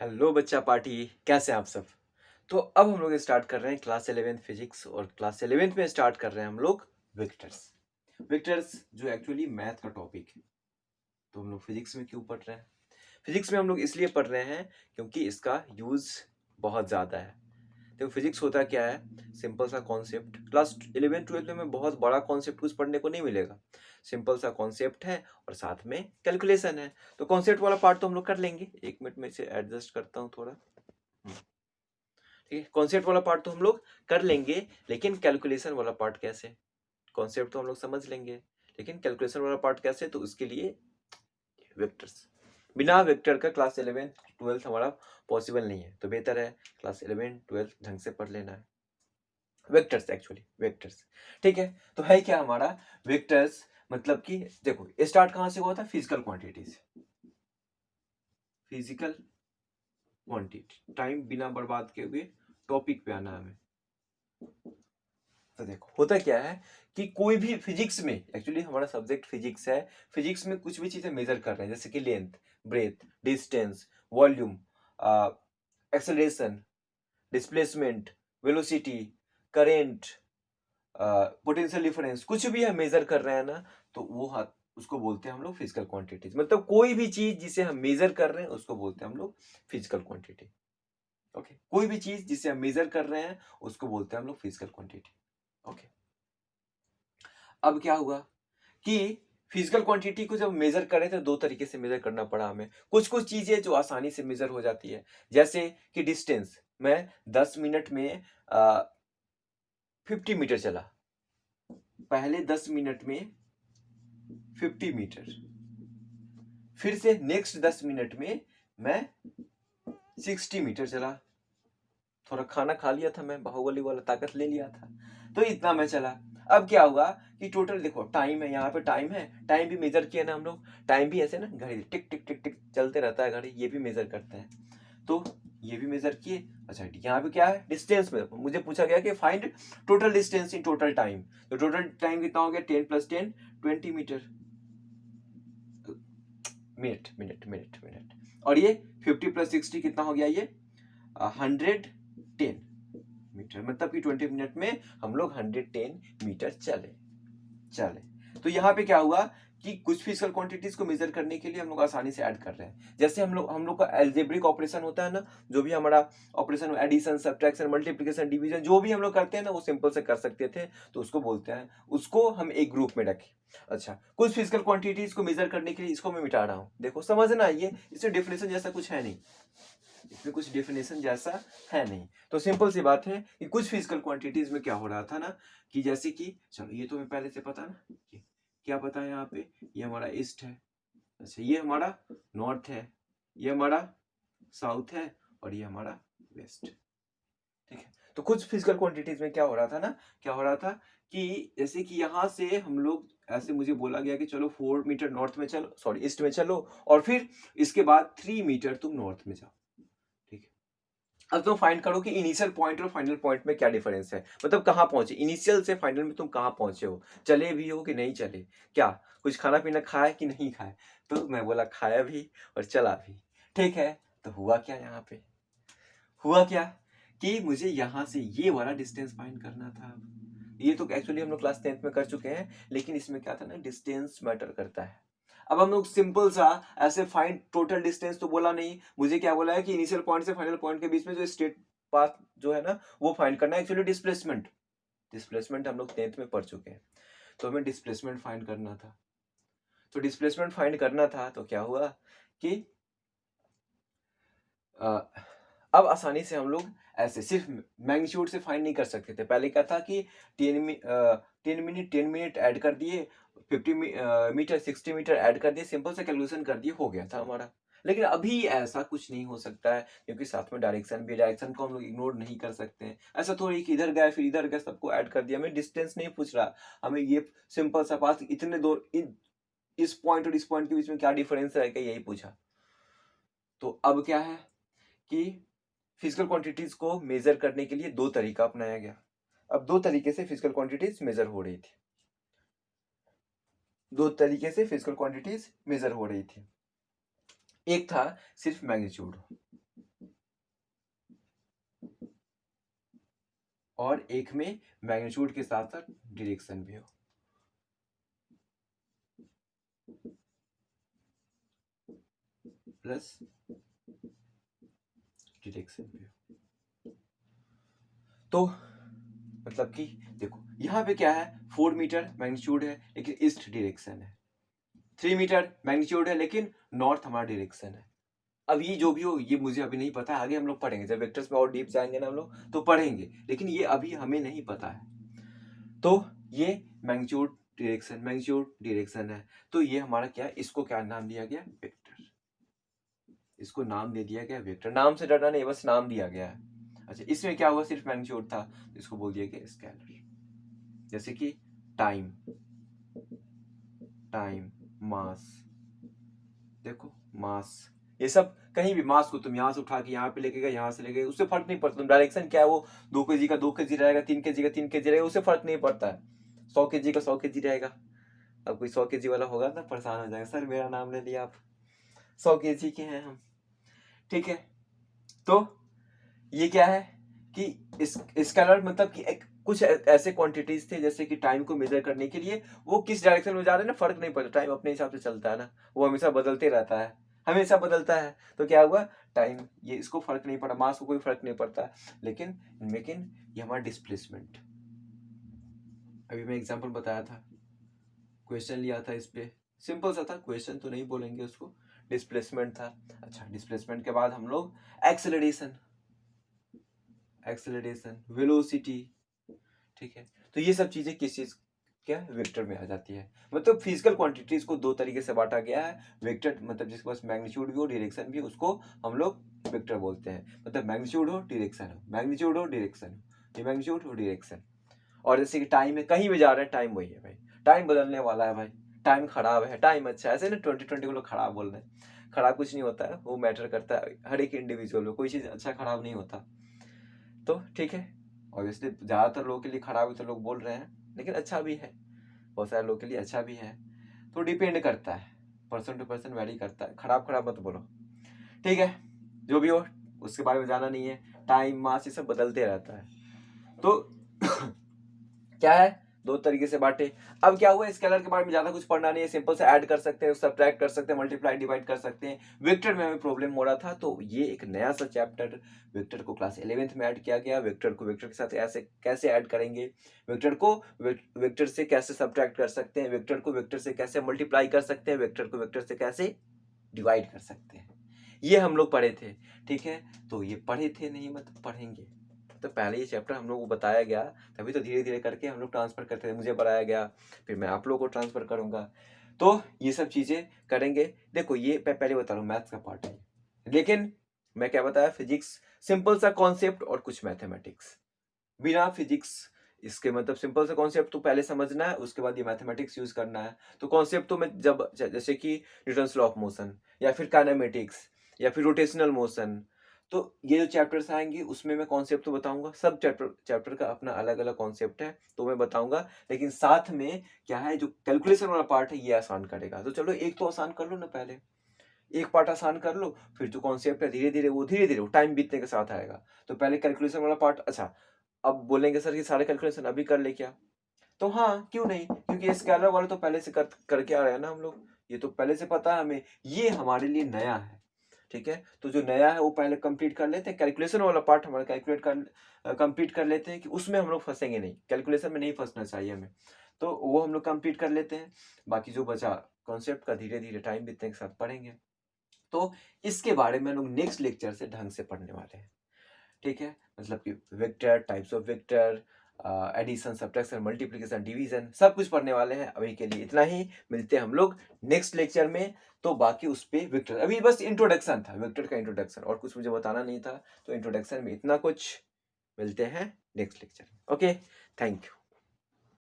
Hello बच्चा party, कैसे हैं आप सब। तो अब हम लोग स्टार्ट कर रहे हैं क्लास 11th फिजिक्स और क्लास 11th में स्टार्ट कर रहे हैं हम लोग वेक्टर्स। वेक्टर्स जो एक्चुअली मैथ का टॉपिक है। तो हम लोग फिजिक्स में क्यों पढ़ रहे हैं? फिजिक्स में हम लोग इसलिए पढ़ रहे हैं क्योंकि इसका यूज बहुत ज़्यादा है। देखो फिजिक्स होता क्या है, सिंपल सा कॉन्सेप्ट। क्लास 11 12 में बहुत बड़ा कॉन्सेप्ट कुछ पढ़ने को नहीं मिलेगा। सिंपल सा कॉन्सेप्ट है और साथ में कैलकुलेशन है। तो कॉन्सेप्ट वाला पार्ट तो हम लोग कर लेंगे। एक मिनट में इसे एडजस्ट करता हूँ थोड़ा। ठीक है, कॉन्सेप्ट वाला पार्ट तो हम लोग कर लेंगे, लेकिन कैलकुलेशन वाला पार्ट कैसे? कॉन्सेप्ट तो हम लोग समझ लेंगे, लेकिन कैलकुलेशन वाला पार्ट कैसे? तो उसके लिए वेक्टर्स। बिना वेक्टर का क्लास 11 12 हमारा पॉसिबल नहीं है। तो बेहतर है क्लास 11 12 ढंग से पढ़ लेना है। Vectors, actually vectors. ठीक है, तो है क्या हमारा वेक्टर्स? मतलब कि देखो स्टार्ट कहां से हुआ था? फिजिकल क्वांटिटी से। फिजिकल क्वांटिटी, टाइम बिना बर्बाद किए हुए टॉपिक पे आना है हमें। तो देखो होता क्या है कि कोई भी फिजिक्स में, एक्चुअली हमारा सब्जेक्ट फिजिक्स है, फिजिक्स में कुछ भी चीजें मेजर कर रहे हैं, जैसे कि length, breadth, distance, volume, acceleration, displacement, velocity, current, potential difference, कुछ भी हम मेजर कर रहे हैं ना, तो वो हाथ उसको बोलते हैं हम लोग फिजिकल क्वांटिटीज। मतलब कोई भी चीज जिसे हम मेजर कर रहे हैं उसको बोलते हैं हम लोग फिजिकल क्वांटिटी। ओके, कोई भी चीज जिसे हम मेजर कर रहे हैं उसको बोलते हैं हम लोग फिजिकल क्वांटिटी। ओके, अब क्या हुआ कि फिजिकल क्वांटिटी को जब मेजर करें तो दो तरीके से मेजर करना पड़ा हमें। कुछ कुछ चीजें जो आसानी से मेजर हो जाती है, जैसे कि डिस्टेंस। मैं 10 मिनट में 50 मीटर चला। पहले 10 मिनट में 50 मीटर, फिर से नेक्स्ट 10 मिनट में मैं 60 मीटर चला। थोड़ा खाना खा लिया था मैं, बाहुबली वाला ताकत ले लिया था, तो इतना मैं चला। अब क्या हुआ कि टोटल देखो टाइम है, यहाँ पे टाइम है, टाइम भी मेजर किया ना हम लोग। टाइम भी ऐसे ना घड़ी टिक टिक टिक टिक चलते रहता है घड़ी, ये भी मेजर करते हैं। तो ये भी मेजर किए। अच्छा, यहाँ पे क्या है? डिस्टेंस में मुझे पूछा गया कि find total distance in total time. तो टोटल टाइम कितना हो गया? 10 + 10 20 meter. Minute minute minute minute. और ये 50 + 60 कितना हो गया? ये 110 मीटर। मतलब कि 20 मिनट में हम लोग 110 मीटर चले चले। तो यहाँ पे क्या हुआ कि कुछ फिजिकल क्वांटिटीज को मेजर करने के लिए हम लोग आसानी से ऐड कर रहे हैं। जैसे हम लोग का एल्जेब्रिक ऑपरेशन होता है ना, जो भी हमारा operation, addition, subtraction, multiplication, division, जो भी हम लोग करते हैं ना, वो सिंपल से कर सकते थे। तो उसको बोलते हैं, उसको हम एक ग्रुप में रखें। अच्छा, कुछ फिजिकल क्वांटिटीज को मेजर करने के लिए इसको मैं मिटा रहा हूँ। देखो समझना, ये इसमें डेफिनेशन जैसा कुछ है नहीं। इसमें कुछ डेफिनेशन जैसा है नहीं। तो सिंपल सी बात है कि कुछ फिजिकल क्वांटिटीज में क्या हो रहा था ना, कि जैसे कि चलो ये तो हमें पहले से पता ना, क्या पता है यहाँ पे? ये हमारा ईस्ट है। अच्छा, ये हमारा नॉर्थ है, ये हमारा साउथ है, और ये हमारा वेस्ट। ठीक है, तो कुछ फिजिकल क्वांटिटीज में क्या हो रहा था ना, क्या हो रहा था कि जैसे कि यहाँ से हम लोग ऐसे, मुझे बोला गया कि चलो 4 मीटर नॉर्थ में चलो, सॉरी ईस्ट में चलो, और फिर इसके बाद 3 मीटर तुम नॉर्थ में जाओ। ठीक है, अब तुम फाइंड करो कि इनिशियल पॉइंट और फाइनल पॉइंट में क्या डिफरेंस है। मतलब कहाँ पहुंचे, इनिशियल से फाइनल में तुम कहाँ पहुंचे हो, चले भी हो कि नहीं चले, क्या कुछ खाना पीना खाया कि नहीं खाया? तो मैं बोला खाया भी और चला भी। ठीक है, तो हुआ क्या यहाँ पे? हुआ क्या कि मुझे यहाँ से ये वाला डिस्टेंस फाइंड करना था। ये तो एक्चुअली हम लोग क्लास 10th में कर चुके हैं, लेकिन इसमें क्या था ना, डिस्टेंस मैटर करता है। अब हम लोग सिंपल सा ऐसे फाइंड टोटल डिस्टेंस तो बोला नहीं, मुझे क्या बोला है कि इनिशियल पॉइंट से फाइनल पॉइंट के बीच में जो स्ट्रेट पाथ जो है ना, वो फाइंड करना है। एक्चुअली डिस्प्लेसमेंट, डिस्प्लेसमेंट हम लोग 10th में पढ़ चुके हैं। तो हमें डिस्प्लेसमेंट फाइंड करना था। तो डिस्प्लेसमेंट फाइंड करना था, तो क्या हुआ कि अब आसानी से हम लोग ऐसे सिर्फ मैग्नीट्यूड से फाइंड नहीं कर सकते थे। पहले क्या था कि 10 मिनट ऐड कर दिए, 50 मीटर 60 मीटर ऐड कर दिए, सिंपल से कैलकुलेशन कर दिए, हो गया था हमारा। लेकिन अभी ऐसा कुछ नहीं हो सकता है, क्योंकि साथ में डायरेक्शन भी, डायरेक्शन को हम लोग इग्नोर नहीं कर सकते हैं। ऐसा थोड़ी कि इधर गए फिर इधर गए, सबको ऐड कर दिया। हमें डिस्टेंस नहीं पूछ रहा, हमें ये सिंपल सा बात, इतने दूर इस पॉइंट और इस पॉइंट के बीच में क्या डिफरेंस है, यही पूछा। तो अब क्या है कि फिजिकल क्वांटिटीज को मेजर करने के लिए दो तरीका अपनाया गया। अब दो तरीके से फिजिकल क्वांटिटीज मेजर हो रही थी। दो तरीके से फिजिकल क्वांटिटीज मेजर हो रही थी। एक था सिर्फ मैग्नीट्यूड, और एक में मैग्नीट्यूड के साथ साथ डायरेक्शन भी हो। प्लस डायरेक्शन भी हो। तो मतलब कि देखो यहाँ पे क्या है, 4 मीटर मैग्नीट्यूड है लेकिन ईस्ट डायरेक्शन है, 3 मीटर मैग्नीट्यूड है लेकिन नॉर्थ हमारा डायरेक्शन है। अब ये जो भी हो ये मुझे अभी नहीं पता है, आगे हम लोग पढ़ेंगे जब वेक्टर्स में और डीप जाएंगे ना हम लोग तो पढ़ेंगे, लेकिन ये अभी हमें नहीं पता है। तो ये मैग्नीट्यूड डायरेक्शन है। तो ये हमारा क्या है, इसको क्या नाम दिया गया, वेक्टर। इसको नाम दे दिया गया वेक्टर। नाम से डरना नहीं, बस नाम दिया गया है। अच्छा, इसमें क्या हुआ, सिर्फ मैग्नीट्यूड था तो इसको बोल दिया गया स्केलर। जैसे कि टाइम, मास, देखो मास, ये सब कहीं भी मास को तुम यहाँ से उठा के यहाँ पे लेके गए, यहाँ से लेके गए, उससे फर्क नहीं पड़ता। तुम डायरेक्शन क्या है, वो 2 kg का 2 kg रहेगा, 3 kg का 3 kg रहेगा, उससे फर्क नहीं पड़ता है। 100 kg का 100 kg रहेगा। अब कोई 100 kg वाला होगा ना परेशान हो जाएगा, सर मेरा नाम ले लिया आप, 100 kg के हैं हम, ठीक है। तो ये क्या है कि इस स्केलर मतलब कि एक कुछ ऐसे क्वांटिटीज थे जैसे कि टाइम को मेजर करने के लिए वो किस डायरेक्शन में जा रहे हैं ना फर्क नहीं पड़ता, टाइम अपने हिसाब से चलता है ना, वो हमेशा बदलते रहता है, हमेशा बदलता है। तो क्या हुआ, टाइम ये इसको फर्क नहीं पड़ा, मास को कोई फर्क नहीं पड़ता, लेकिन ये हमारा डिस्प्लेसमेंट, अभी मैं एग्जांपल बताया था, क्वेश्चन लिया था इस पे, सिंपल सा था, क्वेश्चन तो नहीं बोलेंगे उसको, डिस्प्लेसमेंट था। अच्छा, डिस्प्लेसमेंट के बाद हम लोग एक्सेलरेशन, वेलोसिटी, ठीक है। तो ये सब चीजें किस चीज क्या वेक्टर में आ जाती है। मतलब फिजिकल क्वांटिटीज को 2 तरीके से बांटा गया है, वेक्टर मतलब जिसके पास मैग्नीट्यूड भी हो डायरेक्शन भी, उसको हम लोग वेक्टर बोलते हैं। मतलब मैग्नीट्यूड हो डायरेक्शन हो, मैग्नीट्यूड हो डायरेक्शन हो, ये मैग्नीट्यूड हो डायरेक्शन। और जैसे कि टाइम है, कहीं भी जा रहे हैं टाइम वही है भाई, टाइम बदलने वाला है भाई, टाइम खराब है, टाइम अच्छा है, ऐसे ना 2020 को लोग खराब बोल रहे हैं, खराब कुछ नहीं होता है, वो मैटर करता है हर एक इंडिविजुअल में, कोई चीज अच्छा खराब नहीं होता। तो ठीक है, ऑब्वियसली ज़्यादातर लोगों के लिए खराब है तो लोग बोल रहे हैं, लेकिन अच्छा भी है, बहुत सारे लोगों के लिए अच्छा भी है। तो डिपेंड करता है, पर्सन टू पर्सन वैरी करता है, खराब खराब मत बोलो, ठीक है। जो भी हो उसके बारे में जाना नहीं है, टाइम मास ये सब बदलते रहता है। तो क्या है, 2 तरीके से बांटे। अब क्या हुआ, स्केलर के बारे में ज्यादा कुछ पढ़ना नहीं है, सिंपल से ऐड कर सकते हैं, सब्ट्रैक्ट कर सकते हैं, मल्टीप्लाई डिवाइड कर सकते हैं। वेक्टर में हमें प्रॉब्लम हो रहा था तो ये एक नया सा चैप्टर वेक्टर को क्लास 11th में ऐड किया गया। वेक्टर को वेक्टर के साथ ऐसे कैसे ऐड करेंगे, वेक्टर को वेक्टर से कैसे सब्ट्रैक्ट कर सकते हैं, वेक्टर को वेक्टर से कैसे मल्टीप्लाई कर सकते हैं, वेक्टर को वेक्टर से कैसे डिवाइड कर सकते हैं, ये हम लोग पढ़े थे, ठीक है। तो ये पढ़े थे नहीं मतलब पढ़ेंगे, तो पहले ये चैप्टर हम लोग को बताया गया, तभी तो धीरे धीरे करके हम लोग ट्रांसफर करते थे, मुझे बताया गया, फिर मैं आप लोगों को ट्रांसफर करूंगा, तो ये सब चीजें करेंगे। देखो ये पहले बता रहा हूँ मैथ्स का पार्ट है, लेकिन मैं क्या बताया, फिजिक्स सिंपल सा कॉन्सेप्ट और कुछ मैथमेटिक्स, बिना फिजिक्स इसके मतलब सिंपल सा कॉन्सेप्ट तो पहले समझना है, उसके बाद ये मैथमेटिक्स यूज करना है। तो कॉन्सेप्ट तो मैं जब जैसे कि न्यूटन्स लॉ ऑफ मोशन या फिर काइनेमेटिक्स या फिर रोटेशनल मोशन, तो ये जो चैप्टर्स आएंगे उसमें मैं कॉन्सेप्ट तो बताऊंगा, सब चैप्टर का अपना अलग अलग कॉन्सेप्ट है तो मैं बताऊंगा, लेकिन साथ में क्या है जो कैलकुलेशन वाला पार्ट है ये आसान करेगा। तो चलो एक तो आसान कर लो ना, पहले एक पार्ट आसान कर लो, फिर जो कॉन्सेप्ट है धीरे धीरे वो टाइम बीतने के साथ आएगा। तो पहले कैलकुलेशन वाला पार्ट, अच्छा अब बोलेंगे सर कि सारे कैलकुलेशन अभी कर ले क्या, तो हाँ क्यों नहीं, क्योंकि स्केलर वाला तो पहले से करके आ रहे हैं ना हम लोग, ये तो पहले से पता है हमें, ये हमारे लिए नया है, ठीक है। तो जो नया है वो पहले कंप्लीट कर लेते हैं, कैलकुलेशन वाला पार्ट हमारा कंप्लीट कर लेते हैं कि उसमें हम लोग फंसेंगे नहीं, कैलकुलेशन में नहीं फंसना चाहिए हमें, तो वो हम लोग कंप्लीट कर लेते हैं। बाकी जो बचा कॉन्सेप्ट का धीरे धीरे टाइम बीतने के साथ पढ़ेंगे। तो इसके बारे में हम लोग नेक्स्ट लेक्चर से ढंग से पढ़ने वाले हैं, ठीक है। मतलब कि vector, types of vector, addition, subtraction, multiplication, division, सब कुछ पढ़ने वाले हैं। अभी के लिए इतना ही, मिलते हैं हम लोग नेक्स्ट लेक्चर में। तो बाकी उस पे वेक्टर अभी बस इंट्रोडक्शन था, वेक्टर का इंट्रोडक्शन, और कुछ मुझे बताना नहीं था, तो इंट्रोडक्शन में इतना कुछ, मिलते हैं नेक्स्ट लेक्चर में। Okay, thank you.